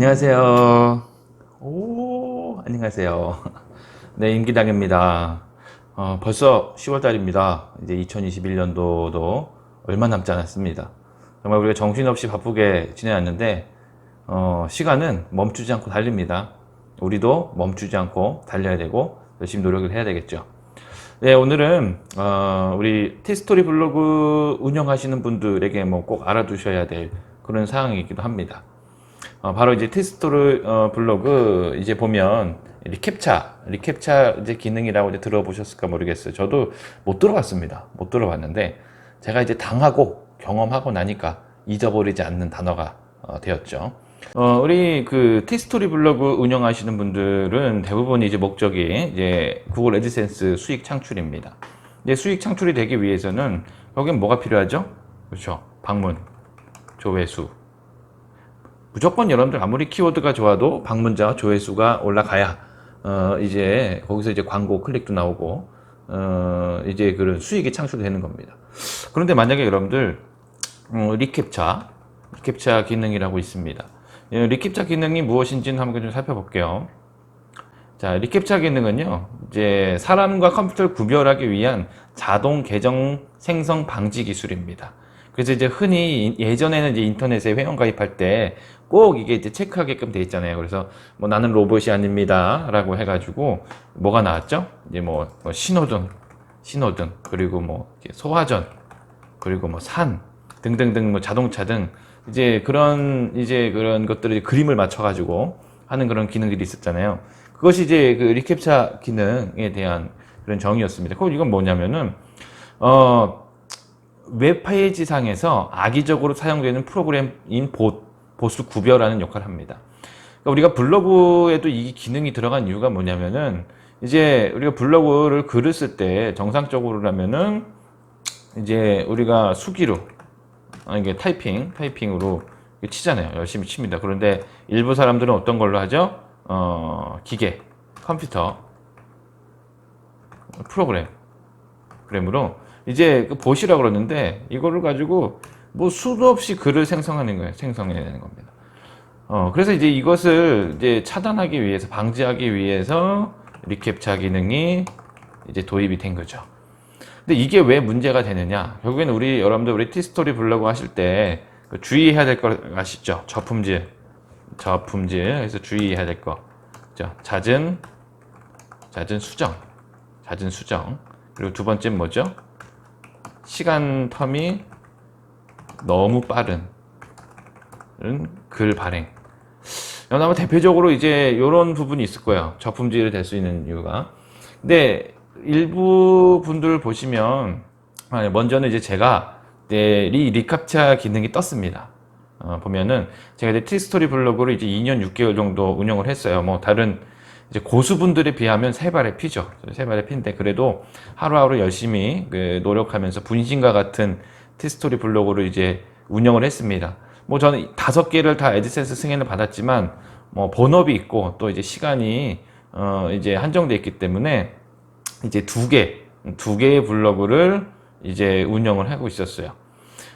안녕하세요. 안녕하세요. 네, 임기당입니다. 벌써 10월달입니다. 이제 2021년도도 얼마 남지 않았습니다. 정말 우리가 정신없이 바쁘게 지내왔는데, 시간은 멈추지 않고 달립니다. 우리도 멈추지 않고 달려야 되고, 열심히 노력을 해야 되겠죠. 네, 오늘은, 우리 티스토리 블로그 운영하시는 분들에게 뭐 꼭 알아두셔야 될 그런 사항이기도 합니다. 바로 이제 티스토리 블로그 이제 보면 리캡차 이제 기능이라고 이제 들어보셨을까 모르겠어요. 저도 못 들어봤습니다. 못 들어봤는데 제가 이제 당하고 경험하고 나니까 잊어버리지 않는 단어가 되었죠. 우리 그 티스토리 블로그 운영하시는 분들은 대부분 이제 목적이 이제 구글 애드센스 수익 창출입니다. 이제 수익 창출이 되기 위해서는 여기는 뭐가 필요하죠? 그렇죠. 방문, 조회수. 무조건 여러분들 아무리 키워드가 좋아도 방문자와 조회수가 올라가야 이제 거기서 이제 광고 클릭도 나오고 이제 그런 수익이 창출되는 겁니다. 그런데 만약에 여러분들 리캡차 기능이라고 있습니다. 리캡차 기능이 무엇인지는 한번 좀 살펴볼게요. 자, 리캡차 기능은요, 이제 사람과 컴퓨터를 구별하기 위한 자동 계정 생성 방지 기술입니다. 그래서 이제 흔히 예전에는 이제 인터넷에 회원 가입할 때 꼭 이게 이제 체크하게끔 돼 있잖아요. 그래서 뭐 나는 로봇이 아닙니다. 라고 해가지고 뭐가 나왔죠? 이제 뭐 신호등, 그리고 뭐 소화전, 그리고 뭐 산 등등등 뭐 자동차 등 이제 그런 것들을 그림을 맞춰가지고 하는 그런 기능들이 있었잖아요. 그것이 이제 그 리캡차 기능에 대한 그런 정의였습니다. 그럼 이건 뭐냐면은 웹페이지 상에서 악의적으로 사용되는 프로그램인 봇을 구별하는 역할을 합니다. 그러니까 우리가 블로그에도 이 기능이 들어간 이유가 뭐냐면은 이제 우리가 블로그를 글을 쓸 때 정상적으로라면은 이제 우리가 수기로 이게 타이핑으로 치잖아요. 열심히 칩니다. 그런데 일부 사람들은 어떤 걸로 하죠? 기계, 컴퓨터, 프로그램으로 이제 그 봇이라고 그러는데 이거를 가지고 뭐 수도 없이 글을 생성하는 거예요. 생성해내는 겁니다. 그래서 이제 이것을 이제 차단하기 위해서, 방지하기 위해서 리캡차 기능이 이제 도입이 된 거죠. 근데 이게 왜 문제가 되느냐? 결국에는 여러분들 티스토리 블로그 하실 때 주의해야 될 거 아시죠? 저품질. 그래서 주의해야 될 거. 잦은 수정. 그리고 두 번째는 뭐죠? 시간 텀이 너무 빠른 글 발행. 아마 대표적으로 이제 이런 부분이 있을 거예요. 저품질이 될 수 있는 이유가. 근데 일부 분들 보시면 먼저는 이제 제가 리캡차 기능이 떴습니다. 보면은 제가 이제 티스토리 블로그를 이제 2년 6개월 정도 운영을 했어요. 뭐 다른 이제 고수분들에 비하면 세 발의 피죠. 세 발의 피인데 그래도 하루하루 열심히 노력하면서 분신과 같은 티스토리 블로그를 이제 운영을 했습니다. 뭐 저는 5개를 다 애드센스 승인을 받았지만 뭐 본업이 있고 또 이제 시간이 이제 한정돼 있기 때문에 이제 두 개의 블로그를 이제 운영을 하고 있었어요.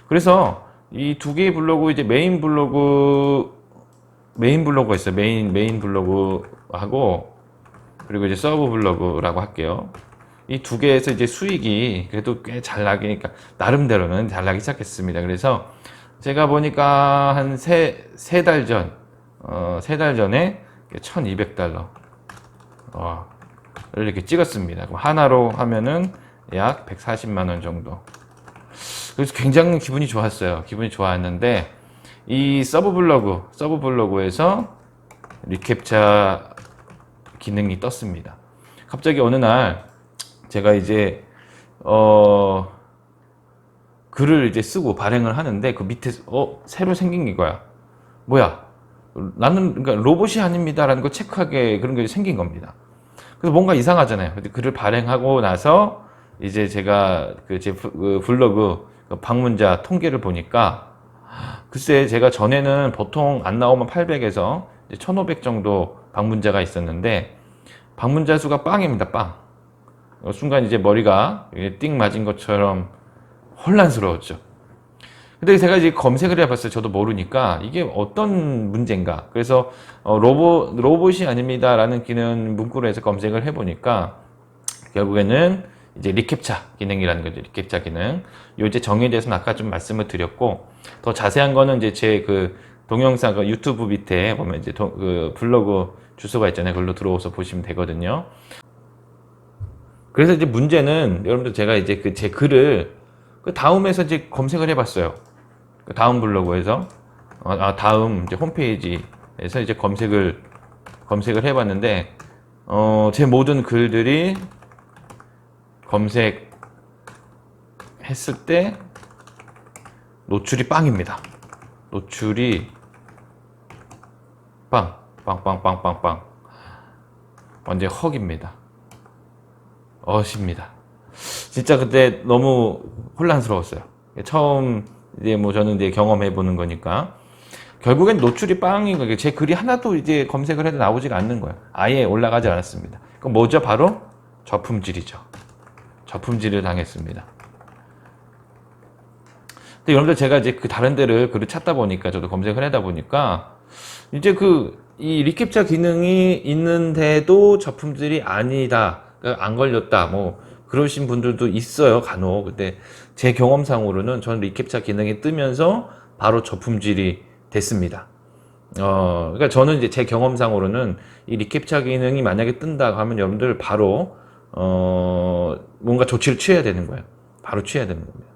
그래서 이 두 개의 블로그 이제 메인 블로그가 있어요. 메인 블로그하고 그리고 이제 서브 블로그라고 할게요. 이 두 개에서 이제 수익이 그래도 꽤 잘 나기니까 나름대로는 잘 나기 시작했습니다. 그래서 제가 보니까 한 세 달 전에 $1200를 이렇게 찍었습니다. 그럼 하나로 하면은 약 140만 원 정도. 그래서 굉장히 기분이 좋았어요. 기분이 좋았는데 이 서브 블로그에서 리캡차 기능이 떴습니다. 갑자기 어느 날 제가 이제 글을 이제 쓰고 발행을 하는데 그 밑에 새로 생긴 이거야. 뭐야? 나는 그러니까 로봇이 아닙니다라는 걸 체크하게 그런 게 생긴 겁니다. 그래서 뭔가 이상하잖아요. 글을 발행하고 나서 이제 제가 제 블로그 방문자 통계를 보니까 글쎄 제가 전에는 보통 안 나오면 800에서 1500 정도 방문자가 있었는데 방문자 수가 빵입니다. 빵. 순간 이제 머리가 띵 맞은 것처럼 혼란스러웠죠. 근데 제가 이제 검색을 해봤어요. 저도 모르니까 이게 어떤 문제인가. 그래서 로봇이 아닙니다라는 기능 문구로 해서 검색을 해보니까 결국에는 이제 리캡차 기능이라는 거죠. 리캡차 기능. 요 이제 정의에 대해서는 아까 좀 말씀을 드렸고, 더 자세한 거는 이제 제 그 동영상 그 유튜브 밑에 보면 이제 그 블로그 주소가 있잖아요. 그걸로 들어오서 보시면 되거든요. 그래서 이제 문제는 여러분들 제가 이제 그 제 글을 그 다음에서 이제 검색을 해봤어요. 그 다음 블로그에서 다음 이제 홈페이지에서 이제 검색을 해봤는데 제 모든 글들이 검색했을 때 노출이 빵입니다. 노출이 빵 완전 헉입니다. 어십니다. 진짜 그때 너무 혼란스러웠어요. 처음 이제 뭐 저는 이제 경험해 보는 거니까 결국엔 노출이 빵인 거예요. 제 글이 하나도 이제 검색을 해도 나오지가 않는 거예요. 아예 올라가지 않았습니다. 그럼 뭐죠? 바로 저품질이죠. 저품질을 당했습니다. 근데 여러분들 제가 이제 그 다른 데를 글을 찾다 보니까 저도 검색을 하다 보니까 이제 이 리캡차 기능이 있는데도 저품질이 아니다. 그러니까 안 걸렸다. 뭐 그러신 분들도 있어요. 간혹. 근데 제 경험상으로는 저는 리캡차 기능이 뜨면서 바로 저품질이 됐습니다. 그러니까 저는 이제 제 경험상으로는 이 리캡차 기능이 만약에 뜬다고 하면 여러분들 바로 뭔가 조치를 취해야 되는 거예요. 바로 취해야 되는 겁니다.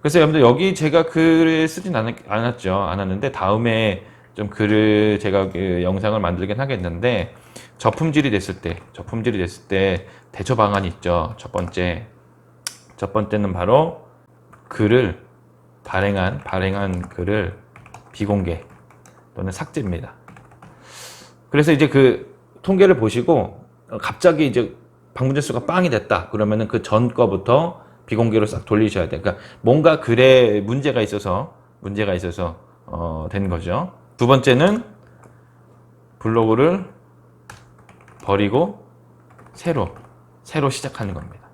그래서 여러분들 여기 제가 글을 쓰진 않았는데 다음에 좀 글을 제가 그 영상을 만들긴 하겠는데 저품질이 됐을 때 대처 방안이 있죠. 첫 번째는 바로 글을 발행한 글을 비공개 또는 삭제입니다. 그래서 이제 그 통계를 보시고 갑자기 이제 방문자 수가 빵이 됐다. 그러면은 그 전 거부터 비공개로 싹 돌리셔야 돼요. 그러니까 뭔가 글에 문제가 있어서 된 거죠. 두 번째는 블로그를 버리고 새로 시작하는 겁니다.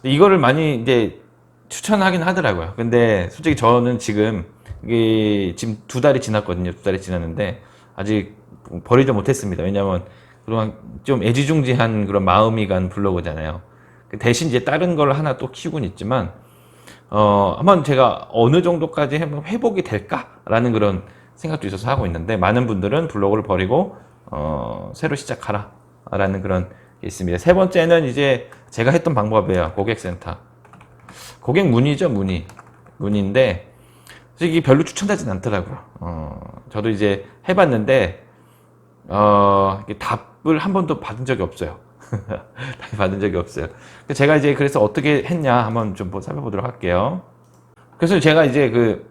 이거를 많이 이제 추천하긴 하더라고요. 근데 솔직히 저는 지금 이게 지금 2달이 지났거든요. 2달이 지났는데 아직 버리지 못했습니다. 왜냐하면 그동안 좀 애지중지한 그런 마음이 간 블로그잖아요. 대신 이제 다른 걸 하나 또 키우곤 있지만 한번 제가 어느 정도까지 회복이 될까라는 그런 생각도 있어서 하고 있는데 많은 분들은 블로그를 버리고 새로 시작하라 라는 그런 게 있습니다. 세 번째는 이제 제가 했던 방법이에요. 고객센터. 고객 문의죠, 문의인데 솔직히 별로 추천하진 않더라고요. 저도 이제 해봤는데 답을 한 번도 받은 적이 없어요. 답을 받은 적이 없어요. 제가 이제 그래서 어떻게 했냐 한번 좀 살펴보도록 할게요. 그래서 제가 이제 그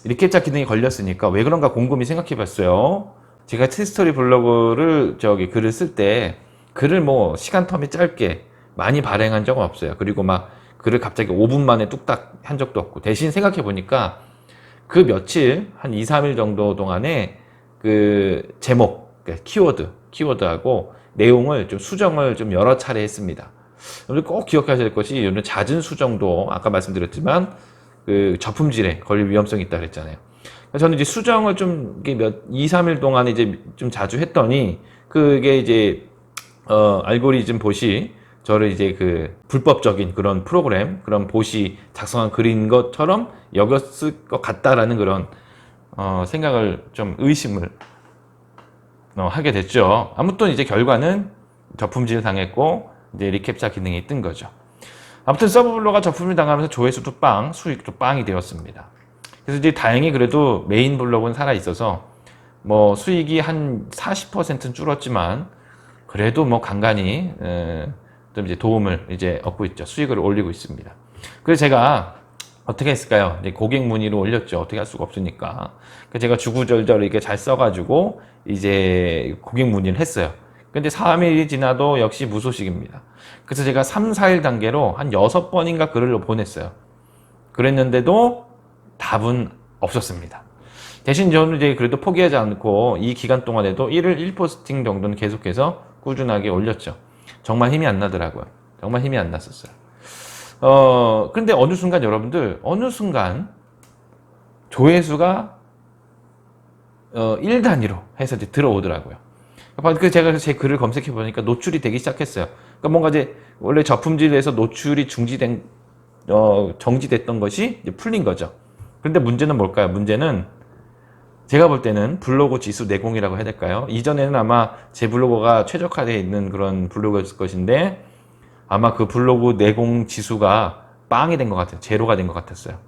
리캡차 기능이 걸렸으니까 왜 그런가 곰곰이 생각해 봤어요. 제가 티스토리 블로그를 글을 쓸 때 글을 뭐 시간 텀이 짧게 많이 발행한 적은 없어요. 그리고 막 글을 갑자기 5분 만에 뚝딱 한 적도 없고 대신 생각해 보니까 그 며칠 한 2, 3일 정도 동안에 그 제목, 키워드하고 내용을 좀 수정을 좀 여러 차례 했습니다. 여러분들 꼭 기억하셔야 될 것이 이런 잦은 수정도 아까 말씀드렸지만 그 저품질에 걸릴 위험성이 있다 그랬잖아요. 저는 이제 수정을 좀 2, 3일 동안 이제 좀 자주 했더니 그게 이제 알고리즘 봇이 저를 이제 그 불법적인 그런 프로그램, 그런 봇이 작성한 글인 것처럼 여겼을 것 같다라는 그런 생각을 좀 의심을 하게 됐죠. 아무튼 이제 결과는 저품질 당했고 이제 리캡차 기능이 뜬 거죠. 아무튼 서브블로가 저품질 당하면서 조회수도 빵, 수익도 빵이 되었습니다. 그래서 이제 다행히 그래도 메인 블로그는 살아 있어서 뭐 수익이 한 40%는 줄었지만 그래도 뭐 간간히 좀 이제 도움을 이제 얻고 있죠. 수익을 올리고 있습니다. 그래서 제가 어떻게 했을까요? 이제 고객 문의로 올렸죠. 어떻게 할 수가 없으니까. 그래서 제가 주구절절 이렇게 잘 써가지고 이제 고객 문의를 했어요. 근데 3일이 지나도 역시 무소식입니다. 그래서 제가 3, 4일 단계로 한 6번인가 글을 보냈어요. 그랬는데도 답은 없었습니다. 대신 저는 이제 그래도 포기하지 않고 이 기간 동안에도 1일 1포스팅 정도는 계속해서 꾸준하게 올렸죠. 정말 힘이 안 나더라고요. 정말 힘이 안 났었어요. 근데 어느 순간 여러분들, 조회수가 1단위로 해서 이제 들어오더라고요. 제가 제 글을 검색해 보니까 노출이 되기 시작했어요. 그러니까 뭔가 이제 원래 저품질에서 노출이 정지됐던 것이 이제 풀린 거죠. 그런데 문제는 뭘까요? 문제는 제가 볼 때는 블로그 지수 내공이라고 해야 될까요? 이전에는 아마 제 블로그가 최적화되어 있는 그런 블로그였을 것인데 아마 그 블로그 내공 지수가 빵이 된 것 같아요. 제로가 된 것 같았어요.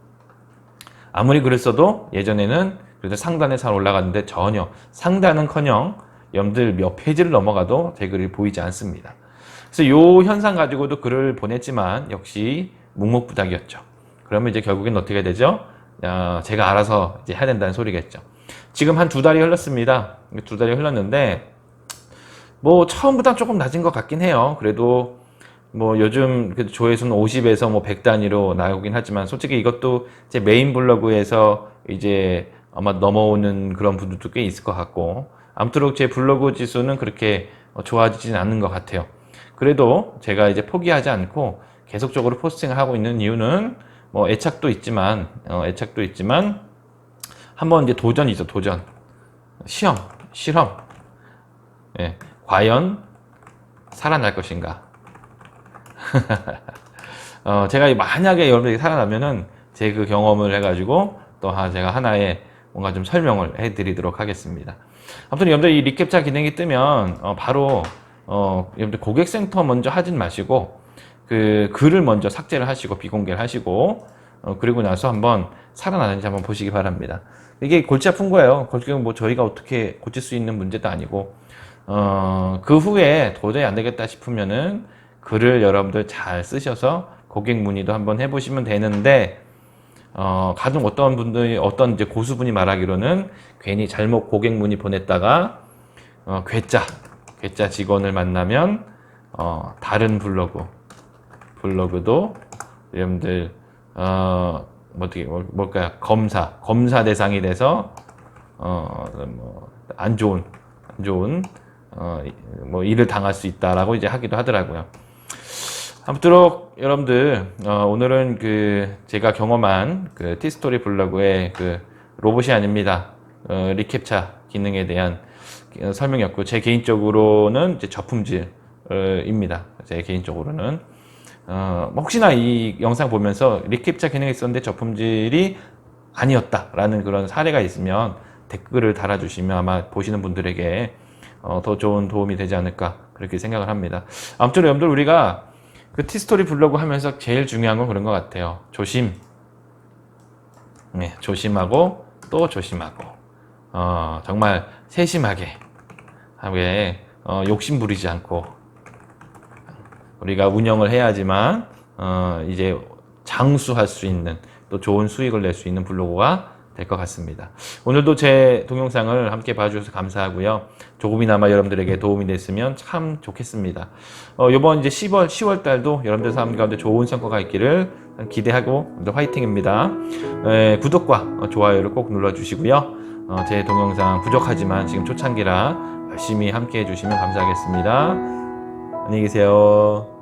아무리 그랬어도 예전에는 그래도 상단에 잘 올라갔는데 전혀 상단은커녕 여러분들 몇 페이지를 넘어가도 제 글이 보이지 않습니다. 그래서 이 현상 가지고도 글을 보냈지만 역시 묵묵부답이었죠. 그러면 이제 결국엔 어떻게 되죠? 제가 알아서 이제 해야 된다는 소리겠죠. 지금 한 2달이 흘렀습니다. 2달이 흘렀는데 뭐 처음보다 조금 낮은 것 같긴 해요. 그래도 뭐 요즘 조회수는 50에서 뭐 100 단위로 나오긴 하지만 솔직히 이것도 제 메인 블로그에서 이제 아마 넘어오는 그런 분들도 꽤 있을 것 같고 아무쪼록 제 블로그 지수는 그렇게 좋아지지는 않는 것 같아요. 그래도 제가 이제 포기하지 않고 계속적으로 포스팅을 하고 있는 이유는 뭐 애착도 있지만 한번 이제 도전이죠. 도전, 실험. 예, 과연 살아날 것인가? 제가 만약에 여러분들이 살아나면은 제 그 경험을 해가지고 또 제가 하나의 뭔가 좀 설명을 해드리도록 하겠습니다. 아무튼 여러분들 이 리캡차 기능이 뜨면 바로 여러분들 고객센터 먼저 하진 마시고 그 글을 먼저 삭제를 하시고 비공개를 하시고 그리고 나서 한번 살아나는지 한번 보시기 바랍니다. 이게 골치 아픈 거예요. 결국은 뭐 저희가 어떻게 고칠 수 있는 문제도 아니고 그 후에 도저히 안 되겠다 싶으면은 글을 여러분들 잘 쓰셔서 고객 문의도 한번 해보시면 되는데 가끔 어떤 분들이 어떤 이제 고수분이 말하기로는 괜히 잘못 고객 문의 보냈다가 괴짜 직원을 만나면 다른 블로그도 여러분들 뭘까요? 검사 대상이 돼서 안 좋은 뭐 일을 당할 수 있다라고 이제 하기도 하더라고요. 아무쪼록 여러분들 오늘은 제가 경험한 티스토리 블로그의 로봇이 아닙니다. 리캡차 기능에 대한 설명이었고 제 개인적으로는 이제 저품질입니다. 제 개인적으로는 혹시나 이 영상 보면서 리캡차 기능이 있었는데 저품질이 아니었다라는 그런 사례가 있으면 댓글을 달아주시면 아마 보시는 분들에게 더 좋은 도움이 되지 않을까 그렇게 생각을 합니다. 아무튼 여러분들 우리가 티스토리 블로그 하면서 제일 중요한 건 그런 것 같아요. 조심하고 또 조심하고 정말 세심하게 욕심 부리지 않고 우리가 운영을 해야지만 이제 장수할 수 있는 또 좋은 수익을 낼 수 있는 블로그가 될 것 같습니다. 오늘도 제 동영상을 함께 봐주셔서 감사하고요. 조금이나마 여러분들에게 도움이 됐으면 참 좋겠습니다. 이번 이제 10월 달도 여러분들 삶 가운데 좋은 성과가 있기를 기대하고 화이팅입니다. 구독과 좋아요를 꼭 눌러주시고요. 제 동영상 부족하지만 지금 초창기라 열심히 함께 해주시면 감사하겠습니다. 안녕히 계세요.